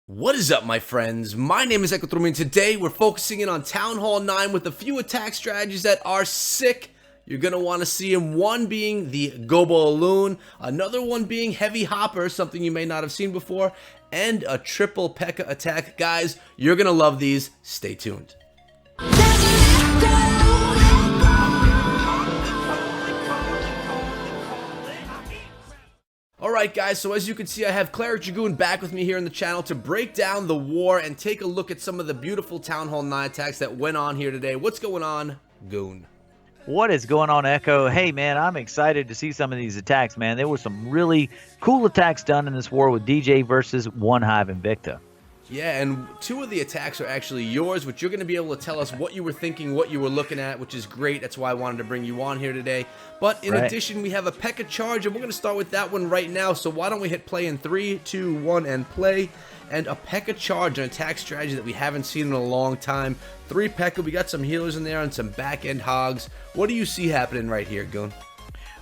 What is up, my friends? My name is Pekka, and today we're focusing in on Town Hall 9 with a few attack strategies that are sick. You're going to want to see them, one being the GoBoLaLoon, another one being Heavy Hopper, something you may not have seen before, and a triple Pekka attack. Guys, you're going to love these. Stay tuned. Alright guys, so as you can see, I have Cleric Dragoon back with me here in the channel to break down the war and take a look at some of the beautiful Town Hall 9 attacks that went on here today. What's going on, Goon? What is going on, Echo? Hey, man, I'm excited to see some of these attacks, man. There were some really cool attacks done in this war with DJ versus One Hive Invicta. Yeah, and two of the attacks are actually yours, which you're going to be able to tell us what you were thinking, what you were looking at, which is great. That's why I wanted to bring you on here today. But in addition, we have a Pekka charge, and we're going to start with that one right now. So why don't we hit play in 3, 2, 1, and play. And a Pekka charge, an attack strategy that we haven't seen in a long time. 3 Pekka, we got some healers in there and some back-end hogs. What do you see happening right here, Goon?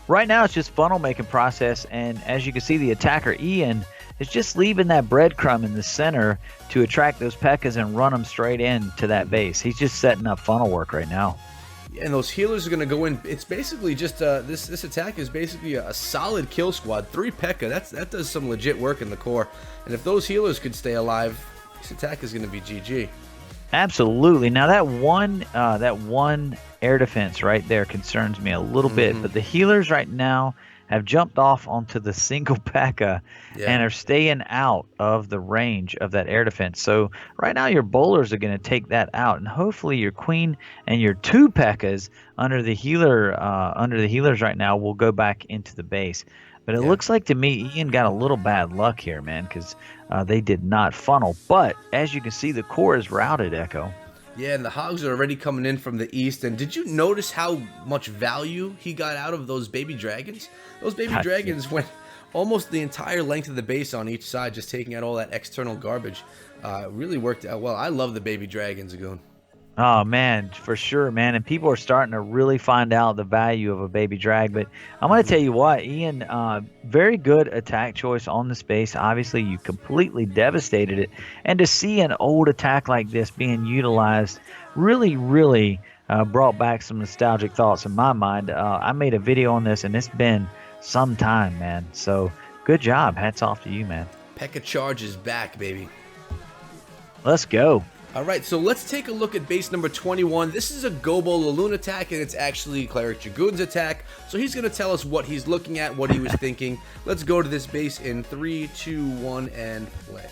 Right now, it's just funnel making process, and as you can see, the attacker Ian is just leaving that breadcrumb in the center to attract those Pekkas and run them straight into that base. He's just setting up funnel work right now. And those healers are going to go in. It's basically just this attack is basically a solid kill squad. 3 Pekka, that does some legit work in the core. And if those healers could stay alive, this attack is going to be GG. Absolutely. Now that one air defense right there concerns me a little bit, but the healers right now have jumped off onto the single Pekka and are staying out of the range of that air defense. So right now your bowlers are going to take that out, and hopefully your queen and your 2 Pekkas under the healers right now will go back into the base. But it looks like to me Ian got a little bad luck here, man, because they did not funnel. But as you can see, the core is routed, Echo. Yeah, and the hogs are already coming in from the east. And did you notice how much value he got out of those baby dragons? Those baby dragons went almost the entire length of the base on each side, just taking out all that external garbage. Really worked out well. I love the baby dragons, Goon. Oh, man, for sure, man. And people are starting to really find out the value of a baby drag. But I'm going to tell you what, Ian, very good attack choice on the space. Obviously, you completely devastated it. And to see an old attack like this being utilized really, really brought back some nostalgic thoughts in my mind. I made a video on this, and it's been some time, man. So good job. Hats off to you, man. Pekka charge is back, baby. Let's go. Alright, so let's take a look at base number 21. This is a GoBoLaLoon attack, and it's actually Cleric Dragoon's attack. So he's going to tell us what he's looking at, what he was thinking. Let's go to this base in 3, 2, 1, and play.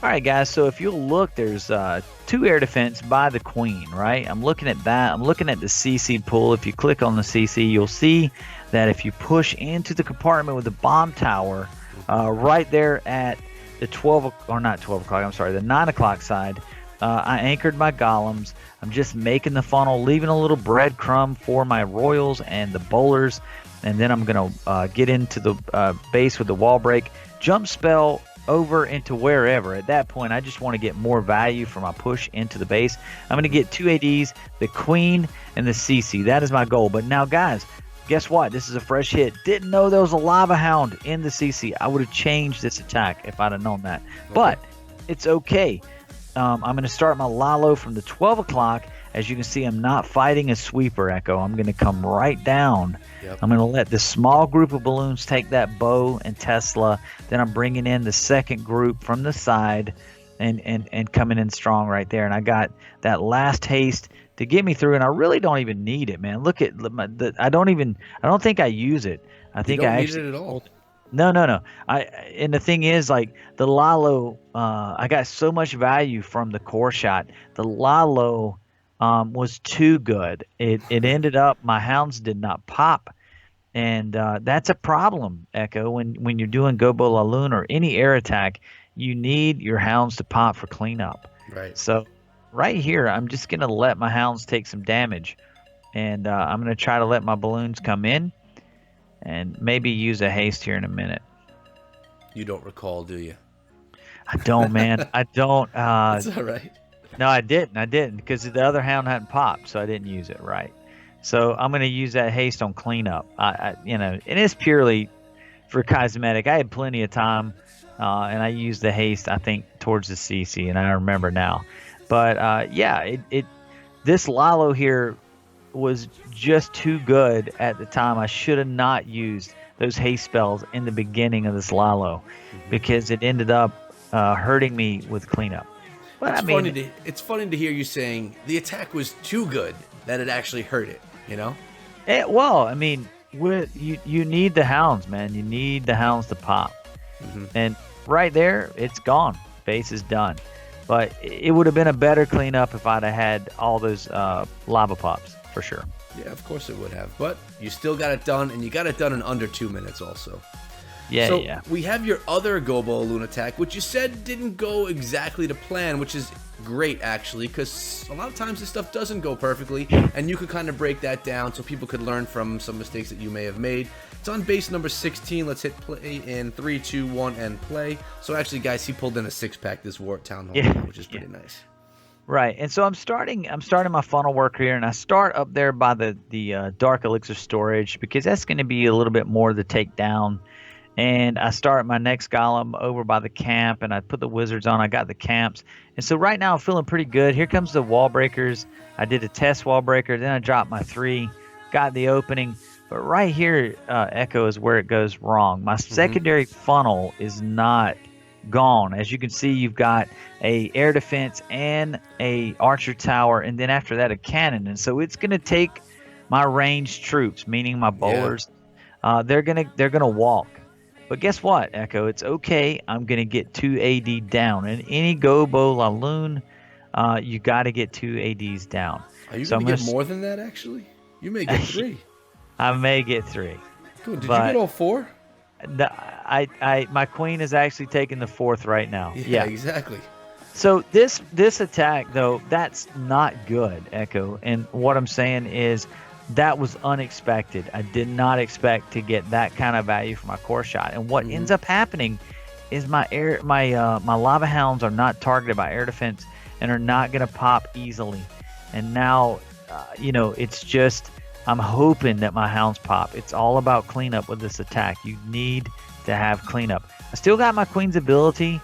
Alright, guys, so if you'll look, there's 2 air defense by the queen, right? I'm looking at that. I'm looking at the CC pool. If you click on the CC, you'll see that if you push into the compartment with the bomb tower right there at the 12 or not 12 o'clock, I'm sorry, the 9 o'clock side, I anchored my golems. I'm just making the funnel, leaving a little breadcrumb for my royals and the bowlers, and then I'm going to get into the base with the wall break, jump spell over into wherever. At that point, I just want to get more value for my push into the base. I'm going to get 2 ADs, the queen and the CC. That is my goal. But now, guys, guess what? This is a fresh hit. Didn't know there was a lava hound in the CC. I would have changed this attack if I'd have known that. But it's okay. I'm going to start my Lalo from the 12 o'clock. As you can see, I'm not fighting a sweeper, Echo. I'm going to come right down. I'm going to let the small group of balloons take that bow and Tesla. Then I'm bringing in the second group from the side and coming in strong right there. And I got that last haste to get me through, and I really don't even need it, man. Look at I don't think I use it. I think I actually need it at all. No. And the thing is, like, the Lalo, I got so much value from the core shot. The Lalo was too good. It ended up my hounds did not pop, and that's a problem, Echo. When you're doing GoBoLaLoon or any air attack, you need your hounds to pop for cleanup. Right. So right here, I'm just going to let my hounds take some damage, and I'm going to try to let my balloons come in and maybe use a haste here in a minute. You don't recall, do you? I don't, man. I don't. That's all right. No, I didn't because the other hound hadn't popped, so I didn't use it right. So I'm going to use that haste on cleanup. It is purely for cosmetic. I had plenty of time and I used the haste, I think, towards the CC, and I remember now. But yeah, this Lalo here was just too good at the time. I should have not used those haste spells in the beginning of this Lalo because it ended up hurting me with cleanup. But it's funny to hear you saying the attack was too good that it actually hurt it, you know? Well, I mean, you need the hounds, man. You need the hounds to pop. And right there, it's gone. Base is done. But it would have been a better cleanup if I'd have had all those lava pops, for sure. Yeah, of course it would have. But you still got it done, and you got it done in under 2 minutes also. Yeah, so yeah. We have your other GoBoLaLoon attack, which you said didn't go exactly to plan, which is great, actually, because a lot of times this stuff doesn't go perfectly, and you could kind of break that down so people could learn from some mistakes that you may have made. It's on base number 16. Let's hit play in 3, 2, 1, and play. So actually, guys, he pulled in a 6-pack this War Town Hall, which is pretty nice. Right, and so I'm starting my funnel work here, and I start up there by the Dark Elixir storage because that's going to be a little bit more to take down. And I start my next golem over by the camp, and I put the wizards on. I got the camps. And so right now I'm feeling pretty good. Here comes the wall breakers. I did a test wall breaker. Then I dropped my 3, got the opening. But right here, Echo, is where it goes wrong. My secondary funnel is not gone. As you can see, you've got a air defense and a archer tower, and then after that a cannon. And so it's going to take my ranged troops, meaning my bowlers. They're gonna walk. But guess what, Echo? It's okay. I'm going to get 2 AD down. And any GoBoLaLoon, you got to get 2 ADs down. Are you going to get more than that, actually? You may get 3. I may get 3. Cool. Did you get all 4? My queen is actually taking the 4th right now. Yeah, exactly. So this attack, though, that's not good, Echo. And what I'm saying is, that was unexpected. I did not expect to get that kind of value for my core shot. And what ends up happening is my lava hounds are not targeted by air defense and are not going to pop easily. And now, it's just I'm hoping that my hounds pop. It's all about cleanup with this attack. You need to have cleanup. I still got my queen's ability.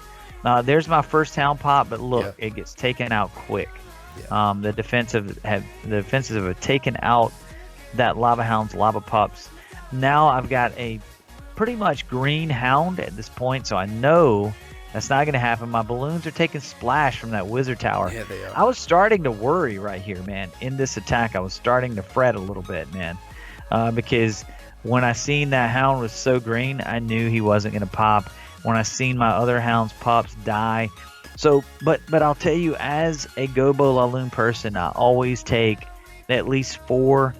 There's my first hound pop, but look, it gets taken out quick. Yeah. The defensives have taken out that lava hound's lava pups. Now I've got a pretty much green hound at this point, so I know that's not going to happen. My balloons are taking splash from that wizard tower. Yeah, they are. I was starting to worry right here, man. In this attack, I was starting to fret a little bit, man, because when I seen that hound was so green, I knew he wasn't going to pop. When I seen my other hounds' pups die. So, but I'll tell you, as a GoBoLaLoon person, I always take at least 4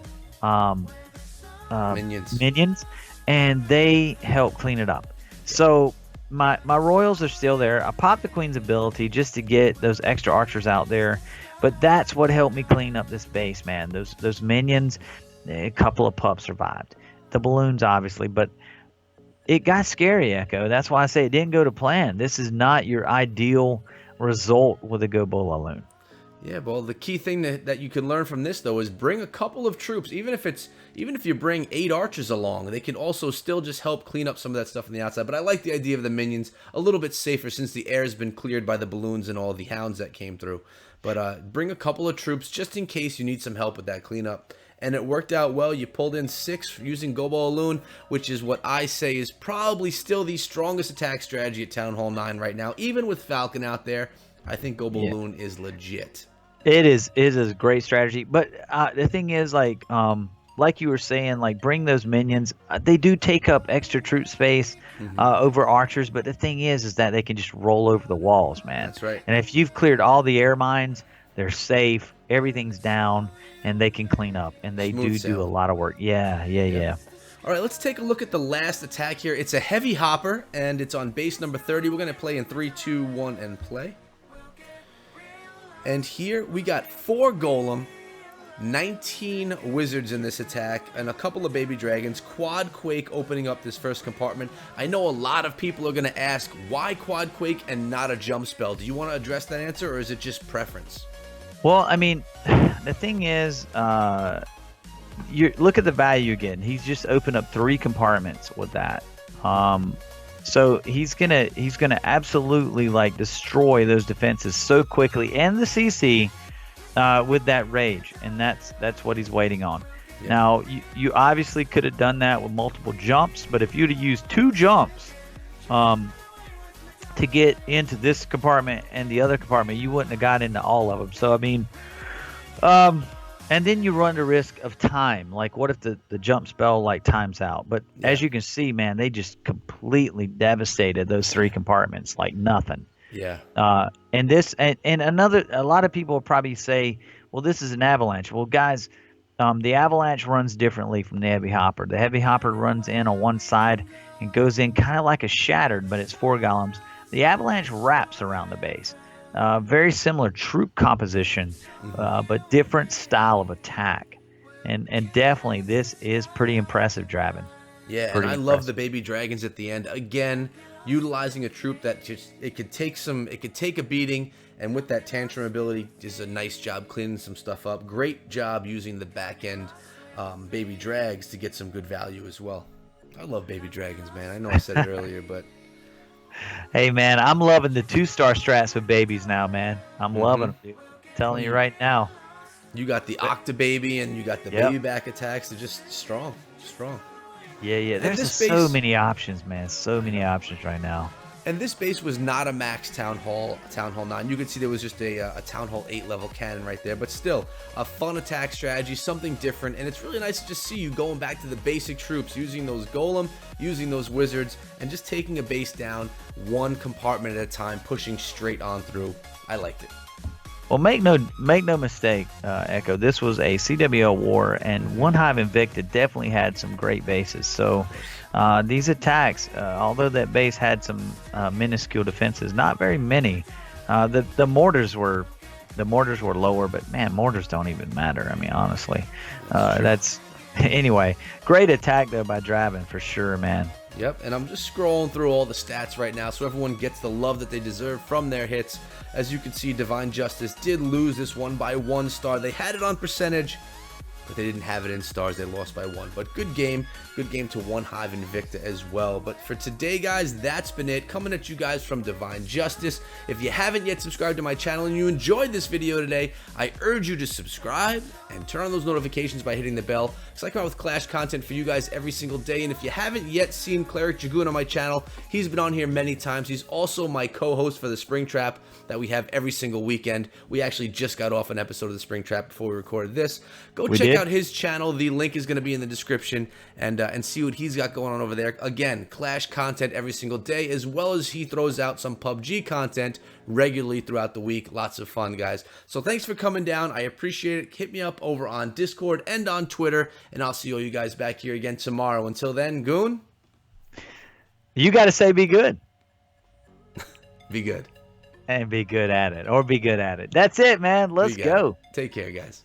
minions, and they help clean it up. So my royals are still there. I popped the queen's ability just to get those extra archers out there, but that's what helped me clean up this base, man. Those minions, a couple of pups survived. The balloons, obviously, but it got scary, Echo. That's why I say it didn't go to plan. This is not your ideal result with a GoBoLaLoon. Yeah, well, the key thing that you can learn from this, though, is bring a couple of troops. Even if you bring 8 archers along, they can also still just help clean up some of that stuff on the outside. But I like the idea of the minions a little bit safer since the air has been cleared by the balloons and all the hounds that came through. But bring a couple of troops just in case you need some help with that cleanup. And it worked out well. You pulled in 6 using GoBoLaLoon, which is what I say is probably still the strongest attack strategy at Town Hall 9 right now. Even with Falcon out there, I think GoBoLaLoon is legit. It is a great strategy, but the thing is, like you were saying, like bring those minions. They do take up extra troop space over archers, but the thing is that they can just roll over the walls, man. That's right. And if you've cleared all the air mines, they're safe. Everything's down, and they can clean up, and they do a lot of work. Yeah. All right, let's take a look at the last attack here. It's a heavy hopper, and it's on base number 30. We're going to play in 3, 2, 1, and play. And here we got 4 golem, 19 wizards in this attack, and a couple of baby dragons. Quad Quake opening up this first compartment. I know a lot of people are going to ask, why Quad Quake and not a jump spell? Do you want to address that answer, or is it just preference? Well, I mean, the thing is, you look at the value again. He's just opened up 3 compartments with that. So he's gonna absolutely like destroy those defenses so quickly, and the CC with that rage, and that's what he's waiting on. Yeah. Now you obviously could have done that with multiple jumps, but if you'd have used 2 jumps to get into this compartment and the other compartment, you wouldn't have got into all of them. So I mean, and then you run the risk of time. Like, what if the jump spell like times out? But as you can see, man, they just completely devastated those 3 compartments like nothing. Yeah. And this and a lot of people will probably say, well, this is an avalanche. Well, guys, the avalanche runs differently from the heavy hopper. The heavy hopper runs in on one side and goes in kind of like a shattered, but it's 4 golems. The avalanche wraps around the base. Very similar troop composition, but different style of attack. And definitely this is pretty impressive, Draven. Yeah, and I love the baby dragons at the end. Again, utilizing a troop that it could take a beating, and with that tantrum ability, just a nice job cleaning some stuff up. Great job using the back end baby drags to get some good value as well. I love baby dragons, man. I know I said it earlier, but hey, man, I'm loving the 2-star strats with babies now, man. I'm loving them, dude. Telling you right now. You got the Octa Baby and you got the baby back attacks. They're just strong. Yeah. There's so many options, man. So many options right now. And this base was not a max Town Hall 9. You could see there was just a Town Hall 8 level cannon right there, but still a fun attack strategy, something different. And it's really nice to just see you going back to the basic troops, using those golem, using those wizards, and just taking a base down 1 compartment at a time, pushing straight on through. I liked it. Well, make no mistake, Echo. This was a CWL war, and One Hive Invicta definitely had some great bases. So these attacks, although that base had some minuscule defenses, not very many. The mortars were lower, but man, mortars don't even matter. I mean, honestly, that's anyway. Great attack though by Draven for sure, man. Yep, and I'm just scrolling through all the stats right now so everyone gets the love that they deserve from their hits. As you can see, Divine Justice did lose this one by 1 star. They had it on percentage, but they didn't have it in stars. They lost by 1. But good game to One Hive Invicta as well. But for today, guys, that's been it. Coming at you guys from Divine Justice. If you haven't yet subscribed to my channel and you enjoyed this video today, I urge you to subscribe and turn on those notifications by hitting the bell, because I come out with Clash content for you guys every single day. And if you haven't yet seen Cleric Dragoon on my channel, he's been on here many times. He's also my co-host for the Spring Trap that we have every single weekend. We actually just got off an episode of the Spring Trap before we recorded this. Go check out his channel. The link is going to be in the description, and see what he's got going on over there. Again, Clash content every single day, as well as he throws out some PUBG content regularly throughout the week. Lots of fun, guys. So thanks for coming down. I appreciate it. Hit me up over on Discord and on Twitter, and I'll see all you guys back here again tomorrow. Until then, Goon, you got to say be good. Be good. And be good at it, or be good at it. That's it, man. Let's go. Take care, guys.